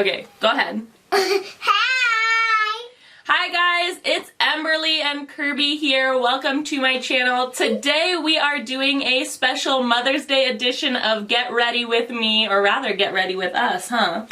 Okay, go ahead. Hi! Hi guys, it's Emberly and Kirby here. Welcome to my channel. Today we are doing a special Mother's Day edition of Get Ready With Me, or rather Get Ready With Us, huh?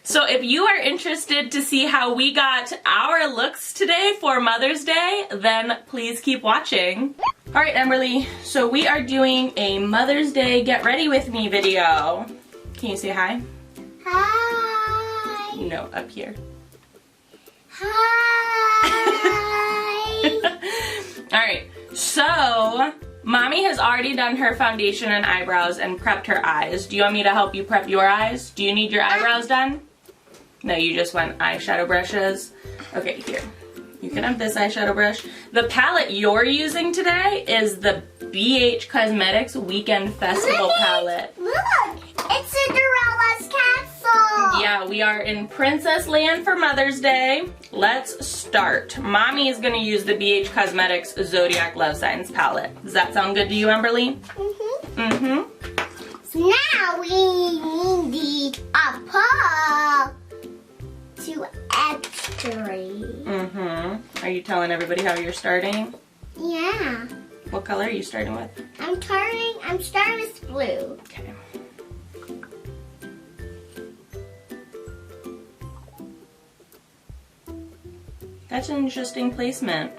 So if you are interested to see how we got our looks today for Mother's Day, then please keep watching. Alright Emberly, so we are doing a Mother's Day Get Ready With Me video. Can you say hi? Hi! No, up here. Hi! Alright, so Mommy has already done her foundation and eyebrows and prepped her eyes. Do you want me to help you prep your eyes? Do you need your eyebrows done? No, you just want eyeshadow brushes. Okay, here. You can have this eyeshadow brush. The palette you're using today is the BH Cosmetics Weekend Festival palette. Look! It's Cinderella's castle! Yeah, we are in Princess Land for Mother's Day. Let's start. Mommy is going to use the BH Cosmetics Zodiac Love Signs palette. Does that sound good to you, Emberly? Mm-hmm. Mm-hmm. So now we need a pearl to extray. Mm-hmm. Are you telling everybody how you're starting? Yeah. What color are you starting with? I'm starting with blue. Okay. That's an interesting placement.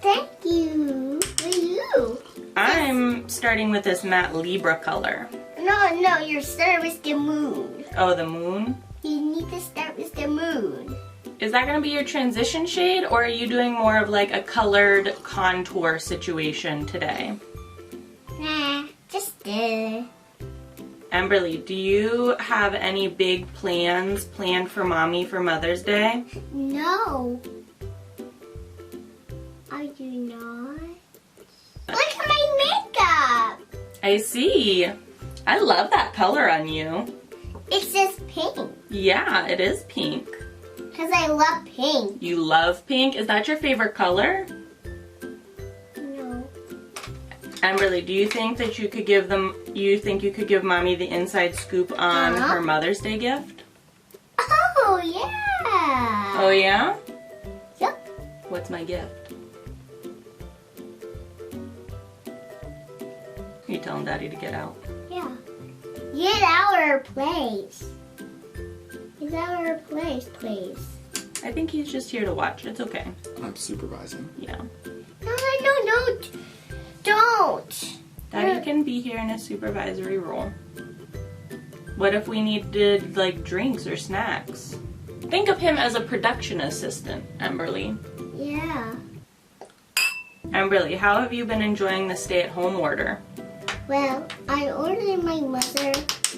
Thank you. For you. I'm starting with this matte Libra color. No, you're starting with the moon. Oh, the moon? You need to start with the moon. Is that going to be your transition shade, or are you doing more of like a colored contour situation today? Nah, just the. Emberly, do you have any big plans planned for Mommy for Mother's Day? No. I do not. Look at my makeup. I see. I love that color on you. It says pink. Yeah, it is pink. Because I love pink. You love pink? Is that your favorite color? No. Emberly, do you think that you could give Mommy the inside scoop on her Mother's Day gift? Oh, yeah. Oh, yeah? Yep. What's my gift? You telling Daddy to get out? Yeah. Get out of our place. Get out of our place, please. I think he's just here to watch. It's okay. I'm supervising. Yeah. No. Don't. Daddy can be here in a supervisory role. What if we needed, like, drinks or snacks? Think of him as a production assistant, Emberly. Yeah. Emberly, how have you been enjoying the stay-at-home order? Well, I ordered my mother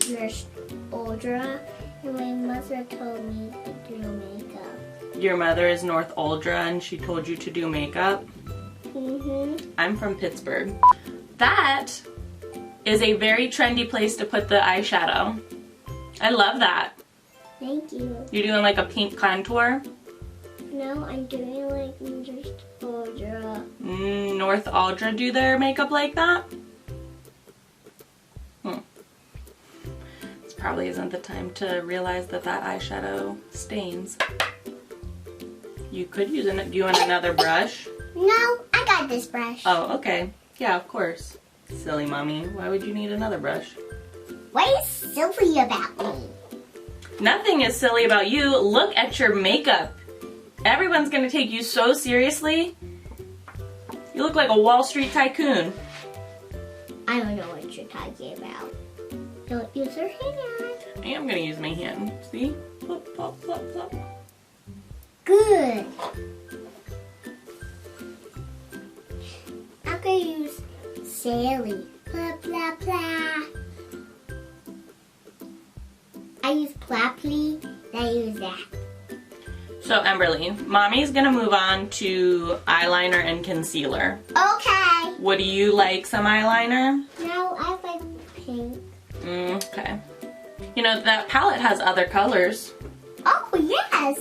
Nurse Audra, and my mother told me to do makeup. Your mother is North Aldra and she told you to do makeup? Mm-hmm. I'm from Pittsburgh. That is a very trendy place to put the eyeshadow. I love that. Thank you. You're doing like a pink contour? No, I'm doing like Nurse Audra. North Aldra do their makeup like that? This probably isn't the time to realize that that eyeshadow stains. You could use do you want another brush? No, I got this brush. Oh, okay. Yeah, of course. Silly Mommy. Why would you need another brush? What is silly about me? Nothing is silly about you. Look at your makeup. Everyone's gonna take you so seriously. You look like a Wall Street tycoon. I don't know what you're talking about. Don't use your hand. I am gonna use my hand. See? Flip, flop, flop, flop. Good. I'm gonna use Sally. Blah, blah, blah. I use Plappy, and I use that. So, Emberly, Mommy's gonna move on to eyeliner and concealer. Okay. Would you like some eyeliner? No, I like pink. Okay. You know, that palette has other colors. Oh, yes,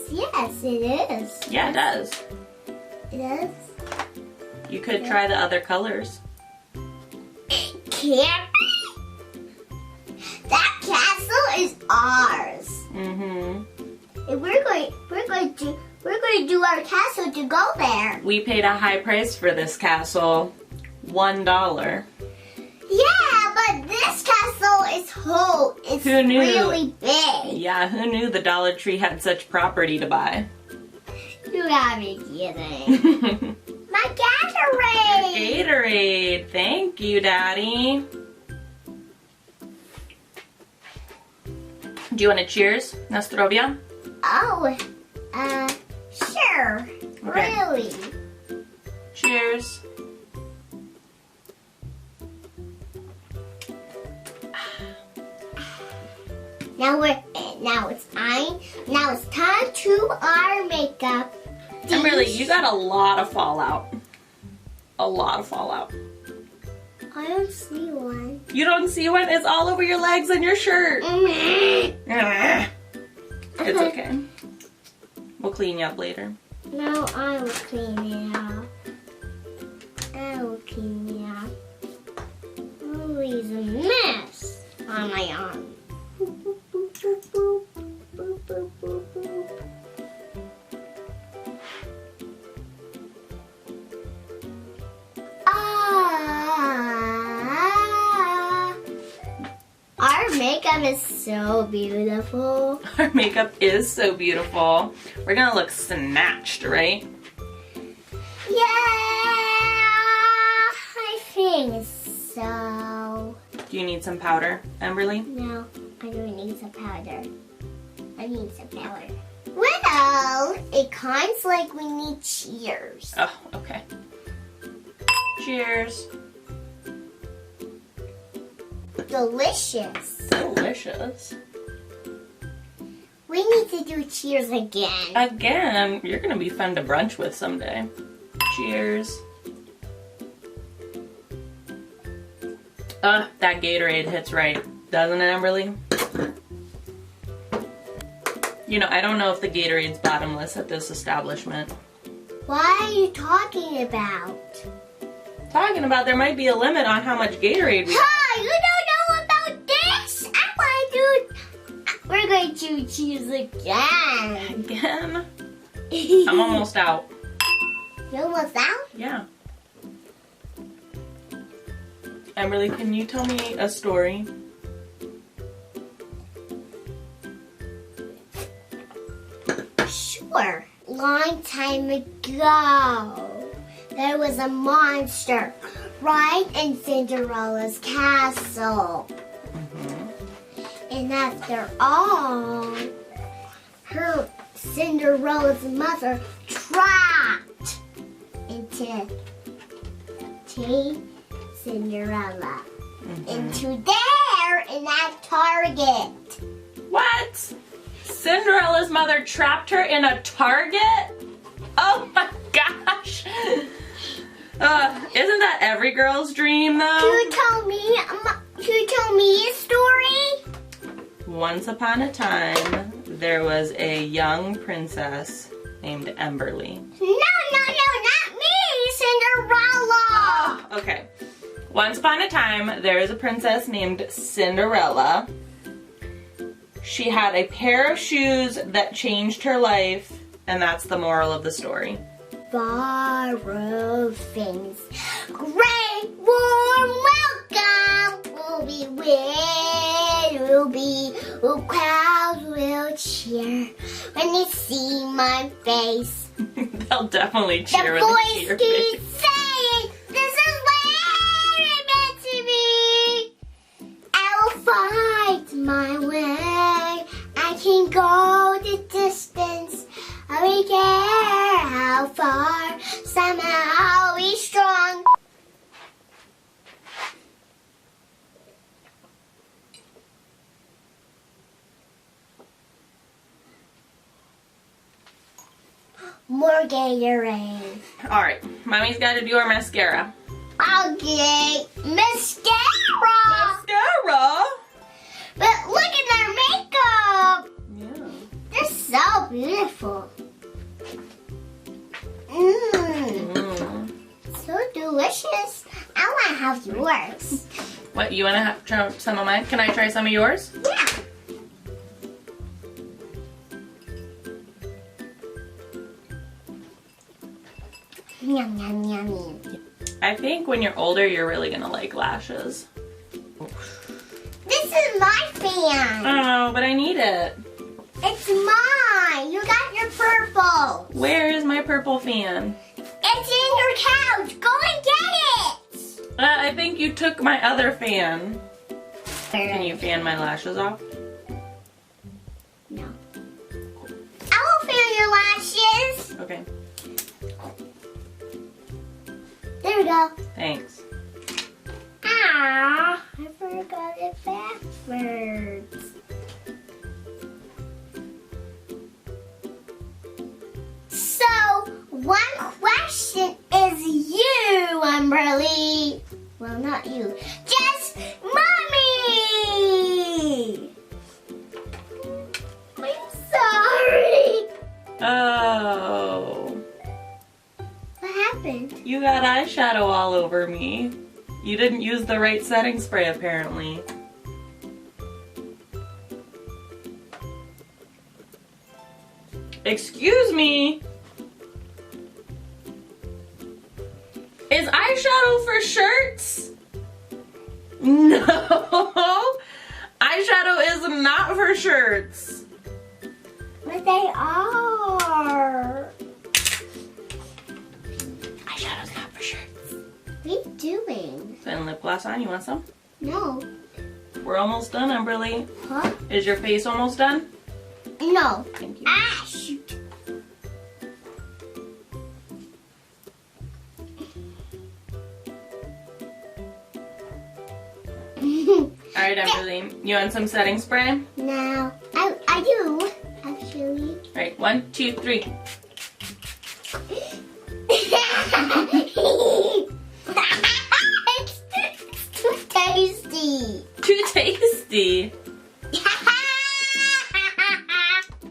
it is. Yeah, it does. It is? You could try the other colors. Kirby? That castle is ours. Mm-hmm. And we're going to do our castle to go there. We paid a high price for this castle. $1. Yeah, but this castle is whole. It's Who knew? really big. Yeah, who knew the Dollar Tree had such property to buy? You gotta be kidding. My Gatorade! Gatorade. Thank you, Daddy. Do you want to cheers, Nastrovia? Oh, sure. Okay. Really? Cheers. Now it's time to our makeup. Kimberly, you got a lot of fallout. A lot of fallout. I don't see one. You don't see one? It's all over your legs and your shirt. It's okay. We'll clean you up later. No, I will clean it up. I will clean it up. Oh, he's a mess on my arm. Boop, boop, boop, boop, boop. Boop, boop, boop, boop. Our makeup is so beautiful. Our makeup is so beautiful. We're gonna look snatched, right? Yeah, I think so. Do you need some powder, Emberly? No, I don't need some powder. I need some powder. Well, it kinds like we need cheers. Oh, okay. Cheers. Delicious. Delicious. We need to do cheers again. Again, you're gonna be fun to brunch with someday. Cheers. That Gatorade hits right, doesn't it, Emberly? You know, I don't know if the Gatorade's bottomless at this establishment. What are you talking about? Talking about there might be a limit on how much Gatorade we Hi, you don't know about this? We're going to cheers again. Again? I'm almost out. You almost out? Yeah. Emberly, can you tell me a story? Sure. Long time ago, there was a monster right in Cinderella's castle. And after all, her Cinderella's mother trapped into Cinderella into there in that Target. What? Cinderella's mother trapped her in a Target? Oh my gosh. Isn't that every girl's dream though? Can you tell me a story? Once upon a time, there was a young princess named Emberly. No, not me, Cinderella. Oh, okay. Once upon a time, there was a princess named Cinderella. She had a pair of shoes that changed her life, and that's the moral of the story. Borrow things. Great warm welcome will be crowds will cheer when they see my face. They'll definitely cheer The when they voice see your keeps face. saying, "This is where it meant to be. I will fight my way. I can go the distance. I don't care how far. Somehow I'll be strong." More Gatorade. Alright, Mommy's got to do our mascara. Okay, mascara. Mascara? But look at their makeup. Yeah. They're so beautiful. So delicious. I want to have yours. What, you want to try some of mine? Can I try some of yours? Yeah. Yum, yum, yummy. I think when you're older, you're really gonna like lashes. This is my fan. Oh, but I need it. It's mine. You got your purple. Where is my purple fan? It's in your couch. Go and get it. I think you took my other fan. Can you fan my lashes off? No. I will fan your lashes. Okay. There we go. Thanks. Ah, I forgot it backwards. So, one question is you, Umberly. Well, not you. Just Mommy! I'm sorry. Oh. What happened? You got eyeshadow all over me. You didn't use the right setting spray, apparently. Excuse me? Is eyeshadow for shirts? No! Eyeshadow is not for shirts. But they are. Eyeshadow's not for shirts. What are you doing? Putting lip gloss on, you want some? No. We're almost done, Umberly. Huh? Is your face almost done? No. Thank you. Ah, shoot. Alright, Umberly. You want some setting spray? No. I do, actually. Alright, 1, 2, 3. It's too tasty. Too tasty.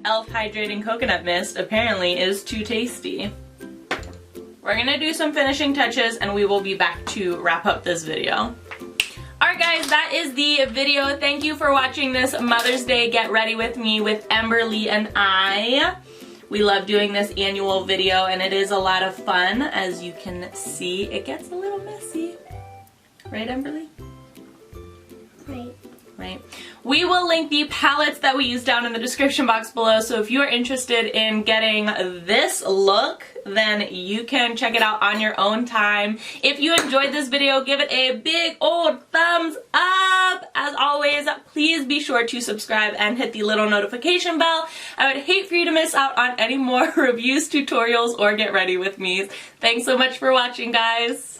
Elf Hydrating Coconut Mist apparently is too tasty. We're gonna do some finishing touches and we will be back to wrap up this video. Alright guys, that is the video. Thank you for watching this Mother's Day Get Ready With Me with Emberly and I. We love doing this annual video and it is a lot of fun. As you can see, it gets a little messy. Right, Emberly? Right. Right. We will link the palettes that we use down in the description box below, so if you are interested in getting this look, then you can check it out on your own time. If you enjoyed this video, give it a big old thumbs up. As always, please be sure to subscribe and hit the little notification bell. I would hate for you to miss out on any more reviews, tutorials, or get ready with me. Thanks so much for watching, guys.